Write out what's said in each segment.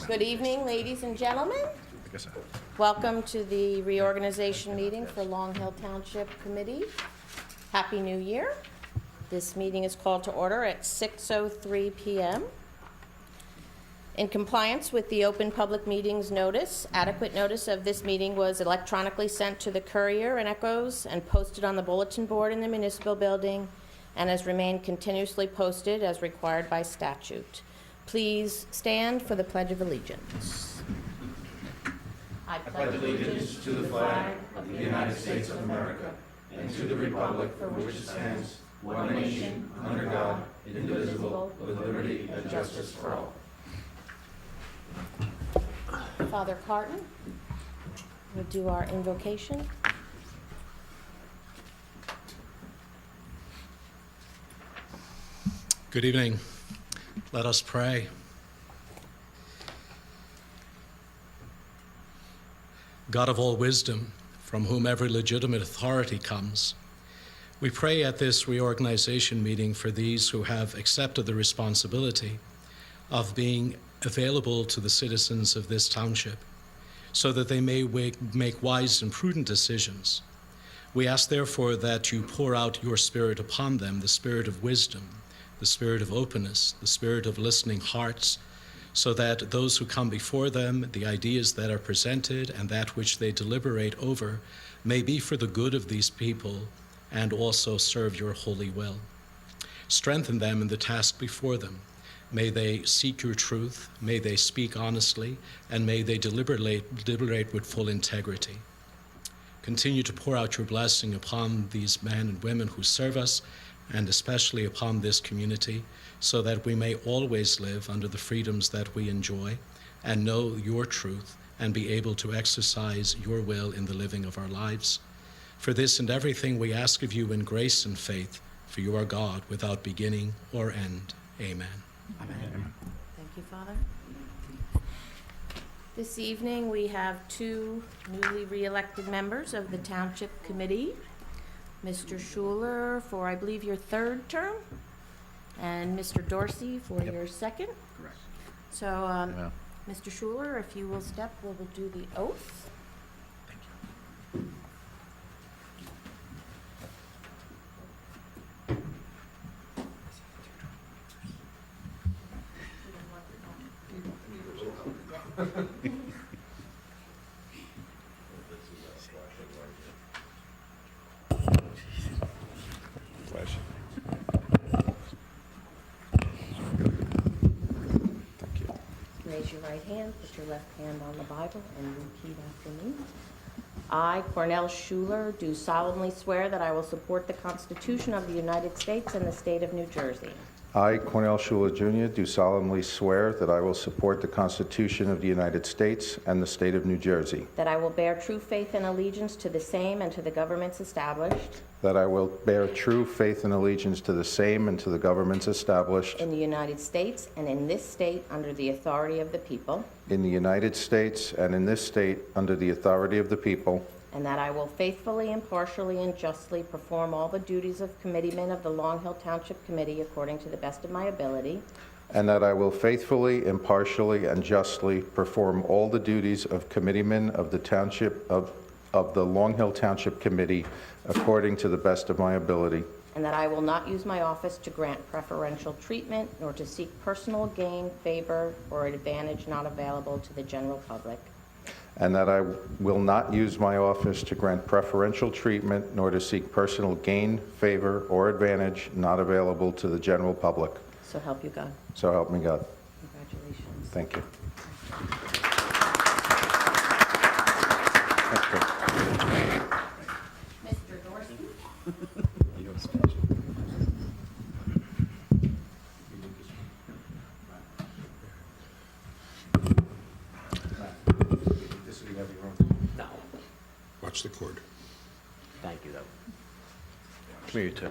Good evening, ladies and gentlemen. Welcome to the reorganization meeting for Long Hill Township Committee. Happy New Year. This meeting is called to order at 6:03 p.m. In compliance with the Open Public Meetings Notice, adequate notice of this meeting was electronically sent to the Courier and Echoes and posted on the bulletin board in the municipal building and has remained continuously posted as required by statute. Please stand for the Pledge of Allegiance. I pledge allegiance to the flag of the United States of America and to the republic for which it stands, one nation, under God, indivisible, with liberty and justice for all. Father Carton will do our invocation. Good evening. Let us pray. God of all wisdom, from whom every legitimate authority comes, we pray at this reorganization meeting for these who have accepted the responsibility of being available to the citizens of this township so that they may make wise and prudent decisions. We ask, therefore, that you pour out your Spirit upon them, the Spirit of wisdom, the Spirit of openness, the Spirit of listening hearts, so that those who come before them, the ideas that are presented and that which they deliberate over, may be for the good of these people and also serve your holy will. Strengthen them in the task before them. May they seek your truth, may they speak honestly, and may they deliberate with full integrity. Continue to pour out your blessing upon these men and women who serve us, and especially upon this community, so that we may always live under the freedoms that we enjoy and know your truth and be able to exercise your will in the living of our lives. For this and everything we ask of you in grace and faith, for you are God without beginning or end. Amen. Amen. Thank you, Father. This evening we have two newly re-elected members of the Township Committee. Mr. Schuler for, I believe, your third term, and Mr. Dorsey for your second. Correct. So, Mr. Schuler, if you will step, we will do the oath. Thank you. Flash. Thank you. Raise your right hand, put your left hand on the Bible, and repeat after me. I, Cornell Schuler, do solemnly swear that I will support the Constitution of the United States and the state of New Jersey. I, Cornell Schuler Jr., do solemnly swear that I will support the Constitution of the United States and the state of New Jersey, That I will bear true faith and allegiance to the same and to the governments established that I will bear true faith and allegiance to the same and to the governments established in the United States and in this state under the authority of the people, in the United States and in this state under the authority of the people, and that I will faithfully, impartially, and justly perform all the duties of committeeman of the Long Hill Township Committee according to the best of my ability, and that I will faithfully, impartially, and justly perform all the duties of committeeman of the Township of the Long Hill Township Committee according to the best of my ability, and that I will not use my office to grant preferential treatment nor to seek personal gain, favor, or advantage not available to the general public, and that I will not use my office to grant preferential treatment nor to seek personal gain, favor, or advantage not available to the general public. so help you God. So help me God. Congratulations. Thank you. Mr. Dorsey? You know it's special. This will be heavy, wrong? No. Watch the cord. Thank you, though. For you too.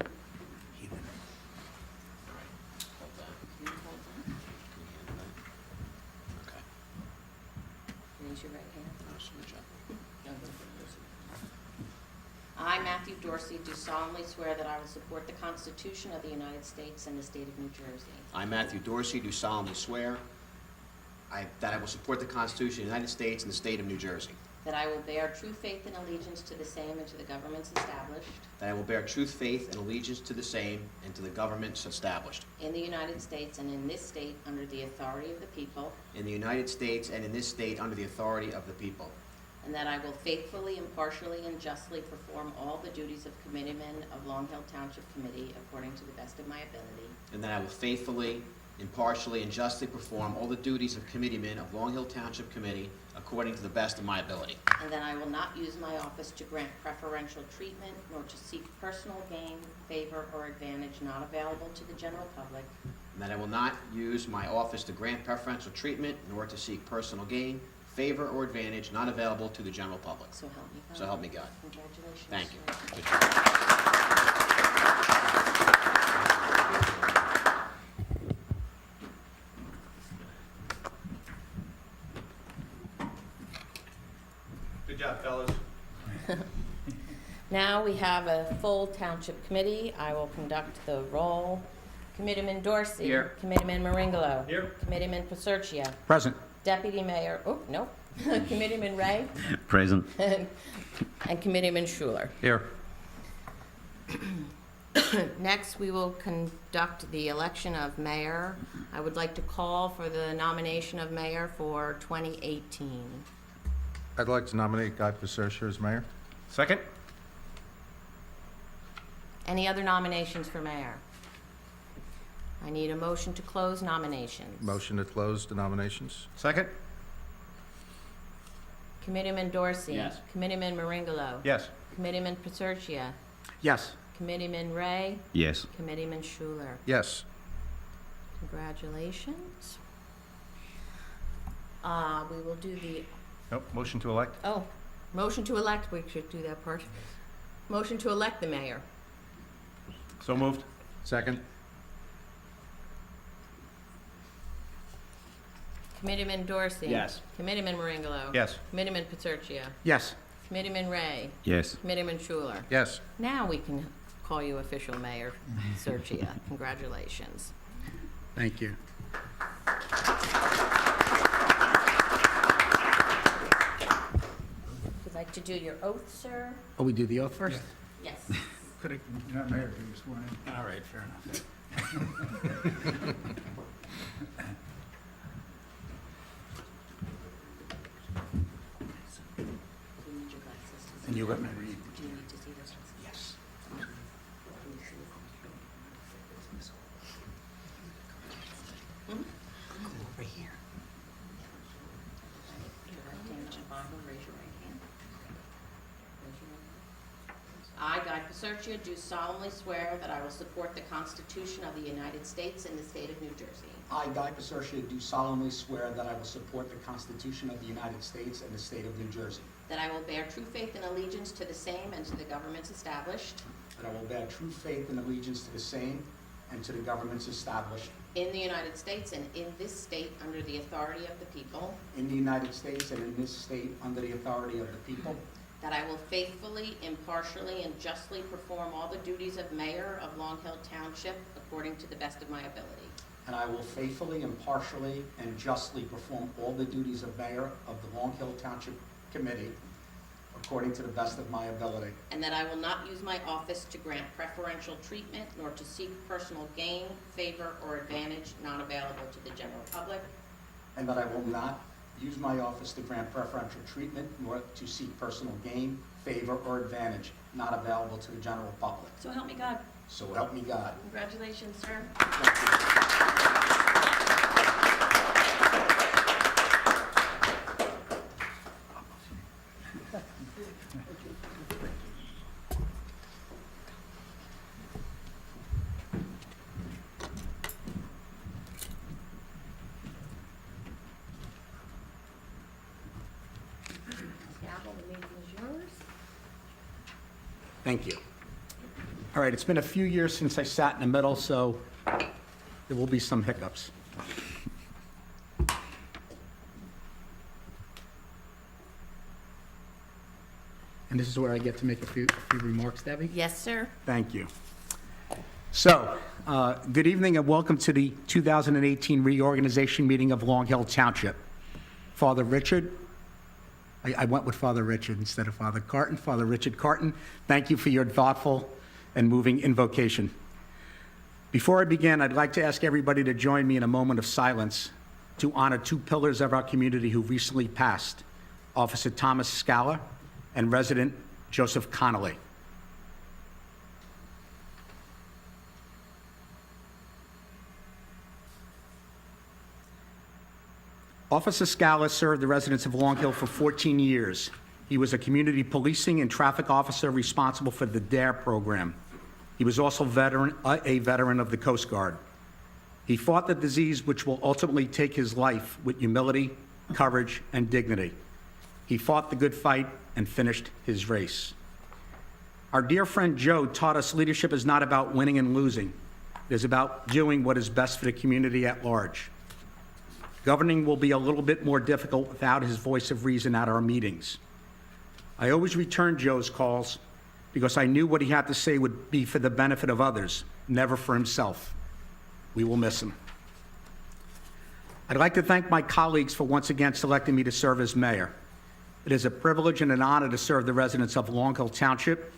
Raise your right hand. I, Matthew Dorsey, do solemnly swear that I will support the Constitution of the United States and the state of New Jersey, I, Matthew Dorsey, do solemnly swear that I will support the Constitution of the United States and the state of New Jersey, that I will bear true faith and allegiance to the same and to the governments established that I will bear true faith and allegiance to the same and to the governments established in the United States and in this state under the authority of the people, in the United States and in this state under the authority of the people, and that I will faithfully, impartially, and justly perform all the duties of committeeman of Long Hill Township Committee according to the best of my ability, and that I will faithfully, impartially, and justly perform all the duties of committeeman of Long Hill Township Committee according to the best of my ability, and that I will not use my office to grant preferential treatment nor to seek personal gain, favor, or advantage not available to the general public, and that I will not use my office to grant preferential treatment nor to seek personal gain, favor, or advantage not available to the general public. so help me God. So help me God. Congratulations. Thank you. sir. Good job. Good job, fellas. Now we have a full township committee. I will conduct the roll. Committeeman Dorsey. Here. Committeeman Maringolo. Here. Committeeman Piserchia. Present. Deputy Mayor, oh, no. Committeeman Ray. Present. And Committeeman Schuler. Here. Next, we will conduct the election of mayor. I would like to call for the nomination of mayor for 2018. I'd like to nominate Guy Piserchia as mayor. Second. Any other nominations for mayor? I need a motion to close nominations. Motion to close the nominations. Second. Committeeman Dorsey. Yes. Committeeman Maringolo. Yes. Committeeman Piserchia. Yes. Committeeman Ray. Yes. Committeeman Schuler. Yes. Congratulations. We will do the, Nope. Motion to elect. oh, motion to elect, we should do that part. Motion to elect the mayor. So moved. Second. Committeeman Dorsey. Yes. Committeeman Maringolo. Yes. Committeeman Piserchia. Yes. Committeeman Ray. Yes. Committeeman Schuler. Yes. Now we can call you official mayor, Piserchia. Congratulations. Thank you. Would like to do your oath, sir? Oh, we do the oath first? Yes. Could have, you're not mayor, you just sworn in. All right, fair enough. Do you need your glasses to see? And you let me read. Do you need to see this? Yes. Can you see it? Over here. Put your right hand on the Bible, raise your right hand. Raise your right hand. I, Guy Piserchia, do solemnly swear that I will support the Constitution of the United States and the state of New Jersey, I, Guy Piserchia, do solemnly swear that I will support the Constitution of the United States and the state of New Jersey, that I will bear true faith and allegiance to the same and to the governments established that I will bear true faith and allegiance to the same and to the governments established in the United States and in this state under the authority of the people, in the United States and in this state under the authority of the people, that I will faithfully, impartially, and justly perform all the duties of mayor of Long Hill Township according to the best of my ability, and I will faithfully, impartially, and justly perform all the duties of mayor of the Long Hill Township Committee according to the best of my ability, and that I will not use my office to grant preferential treatment nor to seek personal gain, favor, or advantage not available to the general public, and that I will not use my office to grant preferential treatment nor to seek personal gain, favor, or advantage not available to the general public. so help me God. So help me God. Congratulations, sir. Thank you. Gavel, the meeting is yours. Thank you. All right, it's been a few years since I sat in the middle, so there will be some hiccups. And this is where I get to make a few remarks, Debbie? Yes, sir. Thank you. So, good evening and welcome to the 2018 reorganization meeting of Long Hill Township. Father Richard, I went with Father Richard instead of Father Carton. Father Richard Carton, thank you for your thoughtful and moving invocation. Before I begin, I'd like to ask everybody to join me in a moment of silence to honor two pillars of our community who recently passed, Officer Thomas Scala and resident Joseph Connolly. Officer Scala served the residents of Long Hill for 14 years. He was a community policing and traffic officer responsible for the DARE program. He was also a veteran of the Coast Guard. He fought the disease which will ultimately take his life with humility, courage, and dignity. He fought the good fight and finished his race. Our dear friend Joe taught us leadership is not about winning and losing. It is about doing what is best for the community at large. Governing will be a little bit more difficult without his voice of reason at our meetings. I always returned Joe's calls because I knew what he had to say would be for the benefit of others, never for himself. We will miss him. I'd like to thank my colleagues for once again selecting me to serve as mayor. It is a privilege and an honor to serve the residents of Long Hill Township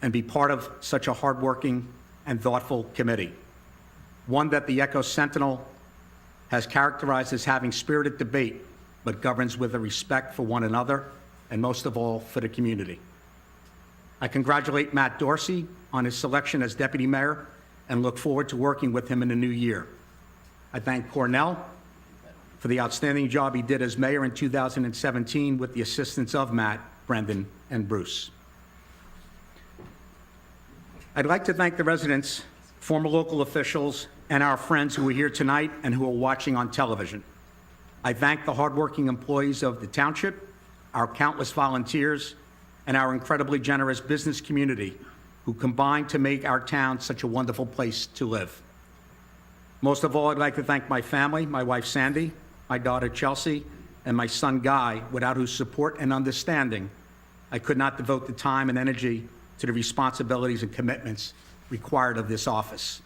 and be part of such a hardworking and thoughtful committee, one that the Echo Sentinel has characterized as having spirited debate, but governs with a respect for one another, and most of all, for the community. I congratulate Matt Dorsey on his selection as deputy mayor and look forward to working with him in the new year. I thank Cornell for the outstanding job he did as mayor in 2017 with the assistance of Matt, Brendan, and Bruce. I'd like to thank the residents, former local officials, and our friends who are here tonight and who are watching on television. I thank the hardworking employees of the township, our countless volunteers, and our incredibly generous business community who combine to make our town such a wonderful place to live. Most of all, I'd like to thank my family, my wife Sandy, my daughter Chelsea, and my son Guy, without whose support and understanding, I could not devote the time and energy to the responsibilities and commitments required of this office.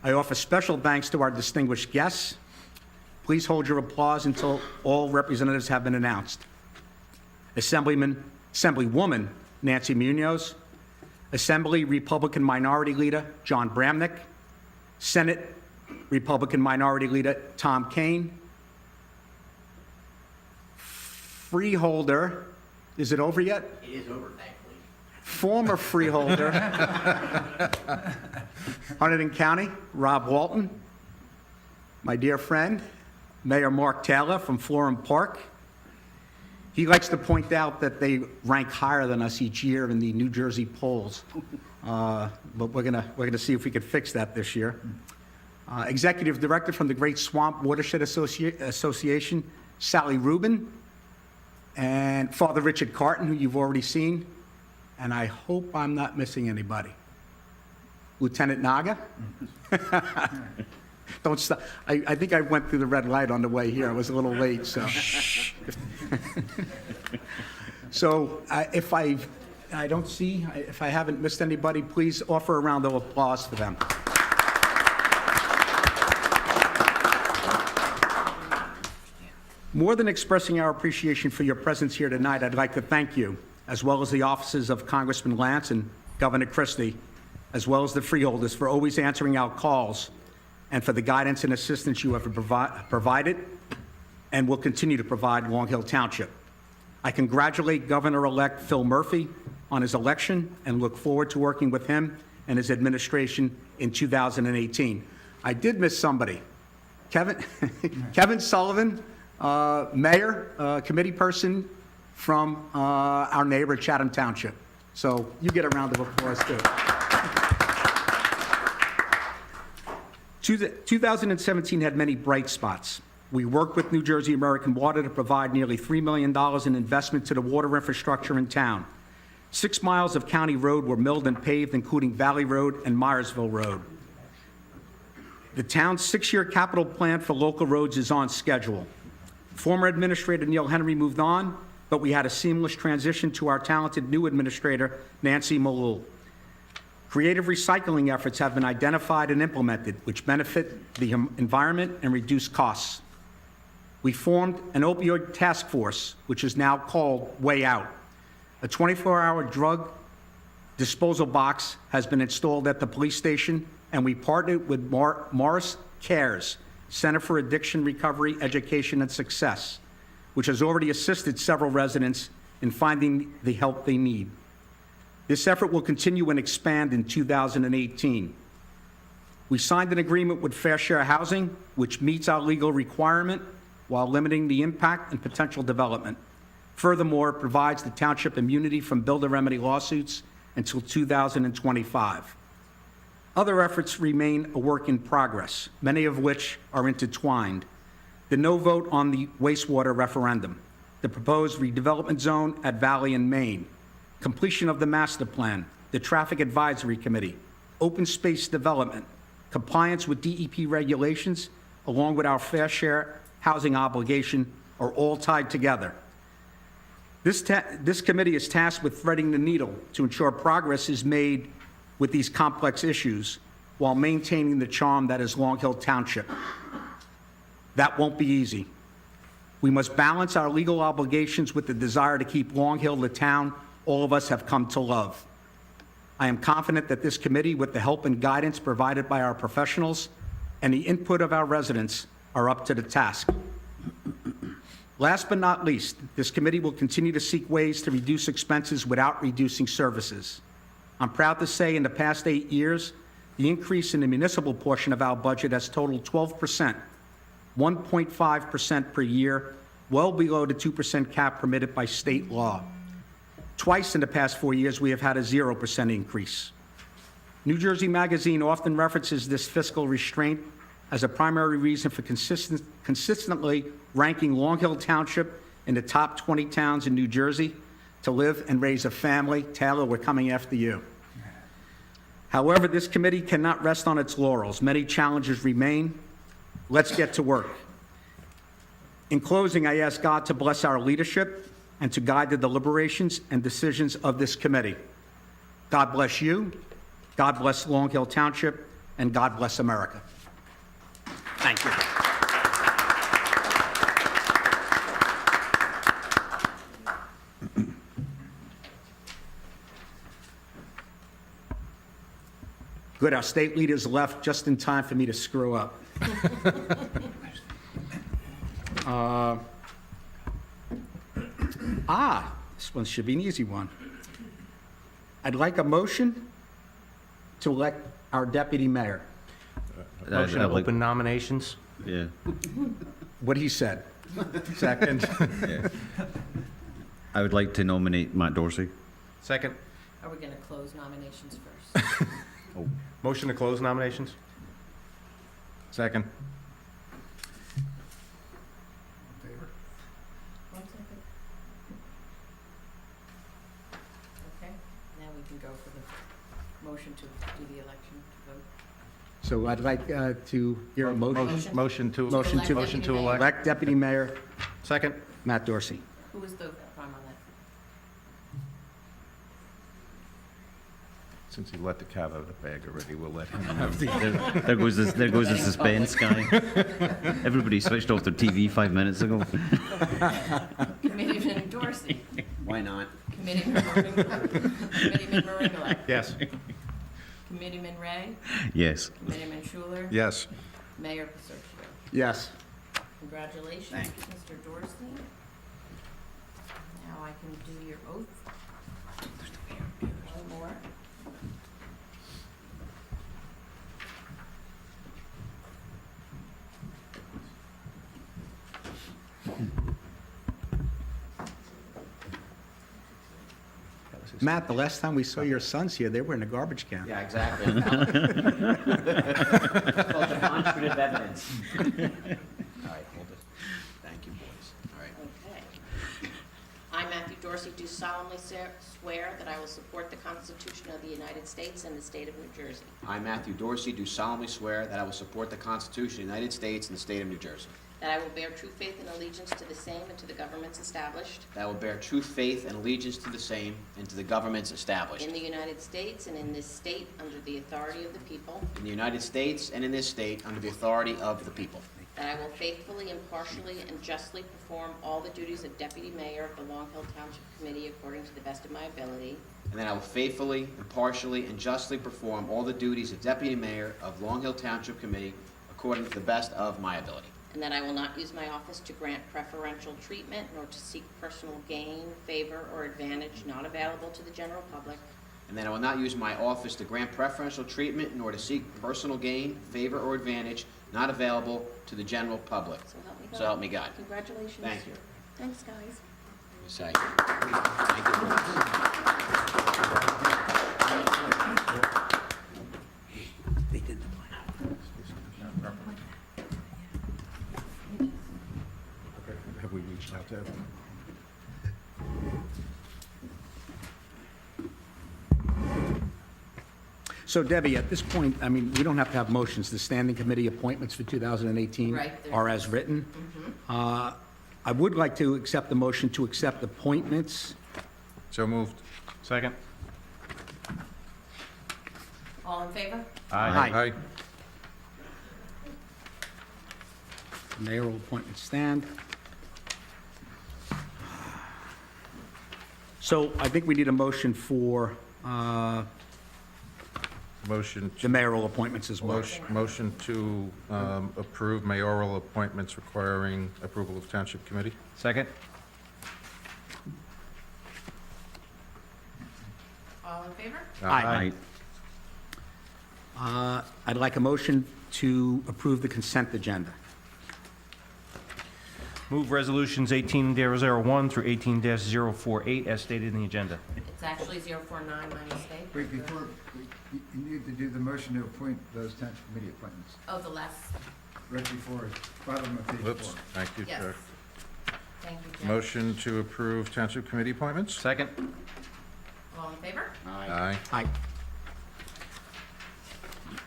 I offer special thanks to our distinguished guests. Please hold your applause until all representatives have been announced. Assemblywoman Nancy Munoz, Assembly Republican Minority Leader John Bramnick, Senate Republican Minority Leader Tom Kane, Freeholder, is it over yet? It is over, thankfully. Former freeholder, Hunterdon County, Rob Walton, my dear friend, Mayor Mark Taylor from Florham Park. He likes to point out that they rank higher than us each year in the New Jersey polls, but we're gonna see if we can fix that this year. Executive Director from the Great Swamp Watershed Association, Sally Rubin, and Father Richard Carton, who you've already seen, and I hope I'm not missing anybody. Lieutenant Naga. Don't stop. I think I went through the red light on the way here. I was a little late, so. So if I haven't missed anybody, please offer a round of applause for them. More than expressing our appreciation for your presence here tonight, I'd like to thank you, as well as the offices of Congressman Lance and Governor Christie, as well as the freeholders, for always answering our calls and for the guidance and assistance you have provided and will continue to provide Long Hill Township. I congratulate Governor-elect Phil Murphy on his election and look forward to working with him and his administration in 2018. I did miss somebody. Kevin Sullivan, mayor, committee person from our neighbor Chatham Township. So you get a round of applause too. 2017 had many bright spots. We worked with New Jersey American Water to provide nearly $3 million in investment to the water infrastructure in town. 6 miles of county road were milled and paved, including Valley Road and Myersville Road. The town's 6-year capital plan for local roads is on schedule. Former Administrator Neil Henry moved on, but we had a seamless transition to our talented new administrator, Nancy Malul. Creative recycling efforts have been identified and implemented, which benefit the environment and reduce costs. We formed an opioid task force, which is now called Way Out. A 24-hour drug disposal box has been installed at the police station, and we partnered with Morris Cares, Center for Addiction Recovery, Education, and Success, which has already assisted several residents in finding the help they need. This effort will continue and expand in 2018. We signed an agreement with Fair Share Housing, which meets our legal requirement while limiting the impact and potential development. Furthermore, it provides the township immunity from builder remedy lawsuits until 2025. Other efforts remain a work in progress, many of which are intertwined. The no vote on the wastewater referendum, the proposed redevelopment zone at Valley and Main, completion of the master plan, the traffic advisory committee, open space development, compliance with DEP regulations, along with our fair share housing obligation, are all tied together. This committee is tasked with threading the needle to ensure progress is made with these complex issues while maintaining the charm that is Long Hill Township. That won't be easy. We must balance our legal obligations with the desire to keep Long Hill the town all of us have come to love. I am confident that this committee, with the help and guidance provided by our professionals and the input of our residents, are up to the task. Last but not least, this committee will continue to seek ways to reduce expenses without reducing services. I'm proud to say in the past 8 years, the increase in the municipal portion of our budget has totaled 12%, 1.5% per year, well below the 2% cap permitted by state law. Twice in the past 4 years, we have had a 0% increase. New Jersey Magazine often references this fiscal restraint as a primary reason for consistently ranking Long Hill Township in the top 20 towns in New Jersey to live and raise a family. Taylor, we're coming after you. However, this committee cannot rest on its laurels. Many challenges remain. Let's get to work. In closing, I ask God to bless our leadership and to guide the deliberations and decisions of this committee. God bless you, God bless Long Hill Township, and God bless America. Thank you. Good, our state leaders left just in time for me to screw up. This one should be an easy one. I'd like a motion to elect our deputy mayor. Motion to open nominations? Yeah. What he said. Second. I would like to nominate Matt Dorsey. Second. Are we going to close nominations first? Motion to close nominations? Second. Favor? 1 second. Okay, now we can go for the motion to do the election vote. So I'd like to hear a motion. Motion to Motion to elect. Elect deputy mayor Second. Matt Dorsey. Who was the prime on that? Since he let the cat out of the bag already, we'll let him have the... There goes the suspense guy. Everybody switched off their TV 5 minutes ago. Committeeman Dorsey. Why not? Committeeman Maringo. Yes. Committeeman Ray. Yes. Committeeman Schuler. Yes. Mayor Piserchia. Yes. Congratulations, Mr. Dorsey. Now I can do your oath. One more. Matt, the last time we saw your sons here, they were in a garbage can. Yeah, exactly. It's called demonstrative evidence. All right, hold it. Thank you, boys. All right. Okay. I, Matthew Dorsey, do solemnly swear that I will support the Constitution of the United States and the state of New Jersey, I, Matthew Dorsey, do solemnly swear that I will support the Constitution of the United States and the state of New Jersey, that I will bear true faith and allegiance to the same and to the governments established that I will bear true faith and allegiance to the same and to the governments established in the United States and in this state under the authority of the people, in the United States and in this state under the authority of the people, that I will faithfully, impartially, and justly perform all the duties of Deputy Mayor of the Long Hill Township Committee according to the best of my ability, and that I will faithfully, impartially, and justly perform all the duties of Deputy Mayor of Long Hill Township Committee according to the best of my ability. and that I will not use my office to grant preferential treatment nor to seek personal gain, favor, or advantage not available to the general public, And that I will not use my office to grant preferential treatment nor to seek personal gain, favor, or advantage not available to the general public. so help me God. So help me God. Congratulations. Thank you. Thanks, guys. Say, thank you. They did the plan. Have we reached out to everyone? So Debbie, at this point, I mean, we don't have to have motions. The standing committee appointments for 2018 Right, are as written. I would like to accept the motion to accept appointments. So moved. Second. All in favor? Aye. Mayoral appointments stand. So I think we need a motion for Motion the mayoral appointments as well. Motion to approve mayoral appointments requiring approval of Township Committee. Second. All in favor? Aye. I'd like a motion to approve the consent agenda. Move resolutions 18-001 through 18-048 as stated in the agenda. It's actually 049, my mistake. Wait, before, you need to do the motion to appoint those township committee appointments, Oh, the last, right before, bottom of page Whoops, 4. thank you, yes. Chuck. Thank you, Jim. Motion to approve Township Committee appointments. Second. All in favor? Aye. Aye.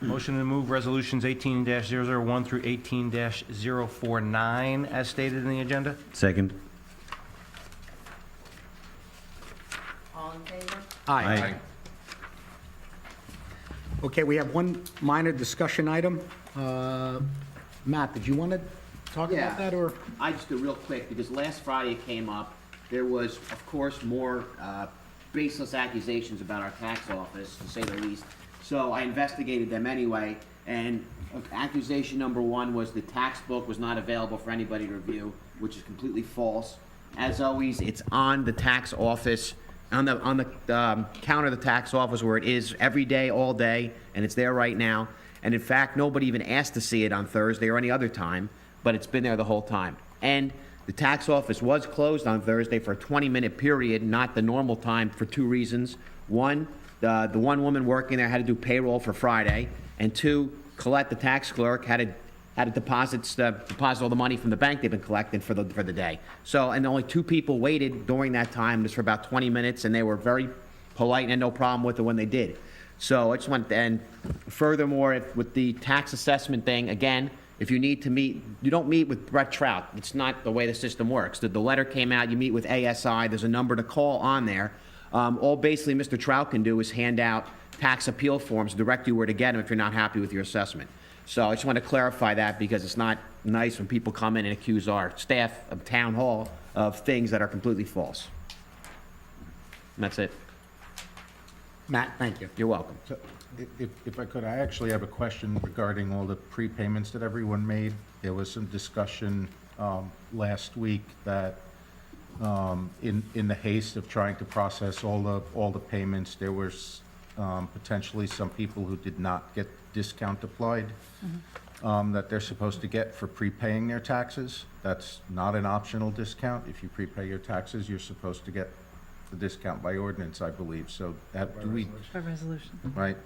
Motion to move resolutions 18-001 through 18-049 as stated in the agenda. Second. All in favor? Aye. Okay, we have one minor discussion item. Matt, did you want to talk Yeah. about that, or? I just do real quick, because last Friday it came up, there was, of course, more baseless accusations about our tax office, to say the least. So I investigated them anyway, and accusation number one was the tax book was not available for anybody to review, which is completely false. As always, it's on the tax office, on the counter of the tax office where it is every day, all day, and it's there right now. And in fact, nobody even asked to see it on Thursday or any other time, but it's been there the whole time. And the tax office was closed on Thursday for a 20-minute period, not the normal time, for two reasons. One, the one woman working there had to do payroll for Friday, and two, Colette, the tax clerk, had to deposit all the money from the bank they've been collecting for the day. So, and only two people waited during that time, just for about 20 minutes, and they were very polite and had no problem with it when they did. So I just want, and furthermore, with the tax assessment thing, again, if you need to meet, you don't meet with Brett Trout. It's not the way the system works. The letter came out, you meet with ASI, there's a number to call on there. All basically Mr. Trout can do is hand out tax appeal forms, direct you where to get them if you're not happy with your assessment. So I just want to clarify that, because it's not nice when people come in and accuse our staff of town hall of things that are completely false. And that's it. Matt, thank you. You're welcome. So, if I could, I actually have a question regarding all the prepayments that everyone made. There was some discussion last week that in the haste of trying to process all the payments, there was potentially some people who did not get discount applied that they're supposed to get for prepaying their taxes. That's not an optional discount. If you prepay your taxes, you're supposed to get the discount by ordinance, I believe. So do we, By resolution. right,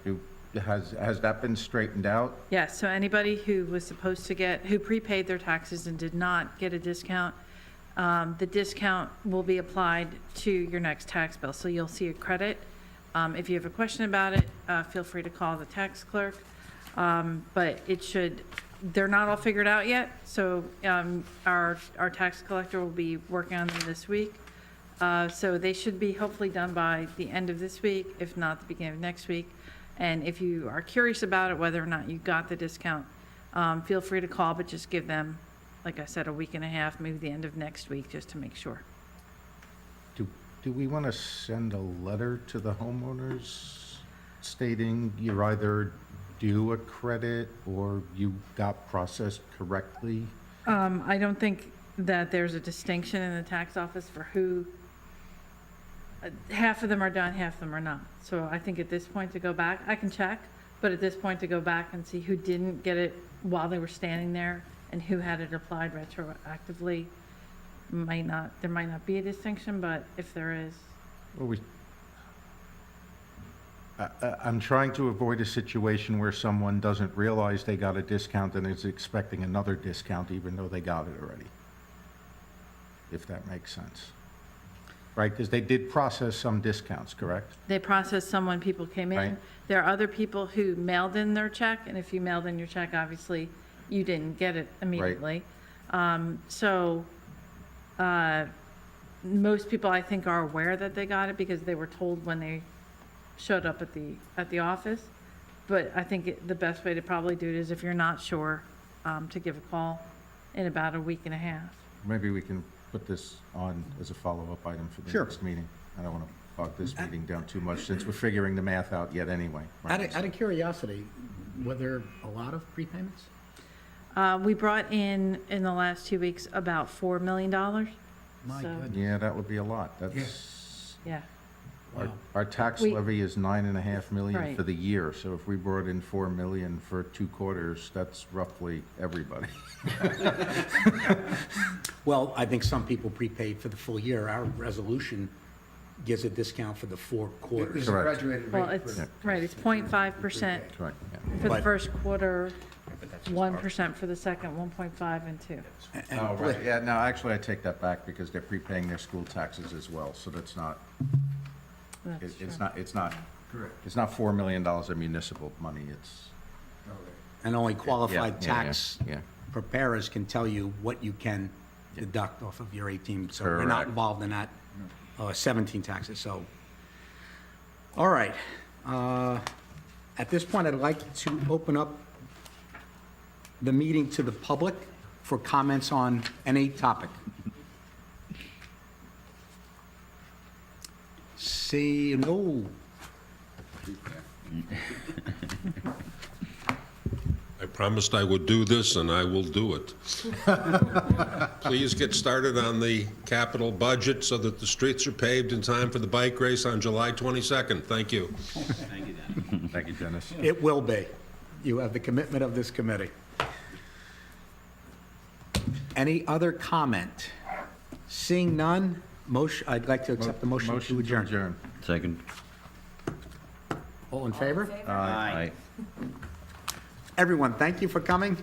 has that been straightened out? Yes, so anybody who was supposed to get, who prepaid their taxes and did not get a discount, the discount will be applied to your next tax bill. So you'll see a credit. If you have a question about it, feel free to call the tax clerk. But it should they're not all figured out yet, so our tax collector will be working on them this week. So they should be hopefully done by the end of this week, if not the beginning of next week. And if you are curious about it, whether or not you got the discount, feel free to call, but just give them, like I said, a week and a half, maybe the end of next week, just to make sure. Do we want to send a letter to the homeowners stating you're either due a credit or you got processed correctly? I don't think that there's a distinction in the tax office for who, half of them are done, half of them are not. So I think at this point to go back, I can check, but at this point to go back and see who didn't get it while they were standing there and who had it applied retroactively, there might not be a distinction, but if there is. Well, I'm trying to avoid a situation where someone doesn't realize they got a discount and is expecting another discount even though they got it already. If that makes sense. Right, because they did process some discounts, correct? They processed some when people came in. Right. There are other people who mailed in their check, and if you mailed in your check, obviously, you didn't get it immediately. Most people, I think, are aware that they got it because they were told when they showed up at the office. But I think the best way to probably do it is if you're not sure, to give a call in about a week and a half. Maybe we can put this on as a follow-up item for the Sure. next meeting. I don't want to bog this meeting down too much since we're figuring the math out yet anyway. right? Out of curiosity, were there a lot of prepayments? We brought in the last 2 weeks, about $4 million. My So, goodness. Yeah, that would be a lot. That's, yeah. our tax We- levy is 9.5 million Right. for the year. So if we brought in 4 million for 2 quarters, that's roughly everybody. Well, I think some people prepaid for the full year. Our resolution gives a discount for the 4 quarters. There's a Correct. graduated Well, rate. it's, for- right, it's 0.5% Correct, yeah. for the But- first quarter, 1% for the second, 1.5 and 2. Oh, right, yeah, no, actually, I take that back because they're prepaying their school taxes as well, so that's not, That's it's true. not, Correct. it's not $4 million of municipal money, it's. Okay. And only qualified Yeah, yeah, tax yeah. preparers can tell you what you can deduct off of your 18. So we're not Correct. involved in that 17 taxes, so. All right. At this point, I'd like to open up the meeting to the public for comments on any topic. See, no. I promised I would do this, and I will do it. Please get started on the capital budget so that the streets are paved in time for the bike race on July 22nd. Thank you. Thank you, Dennis. Thank you, Dennis. It will be. You have the commitment of this committee. Any other comment? Seeing none, I'd like to accept the motion to adjourn. Second. All in favor? Aye. Aye. Everyone, thank you for coming.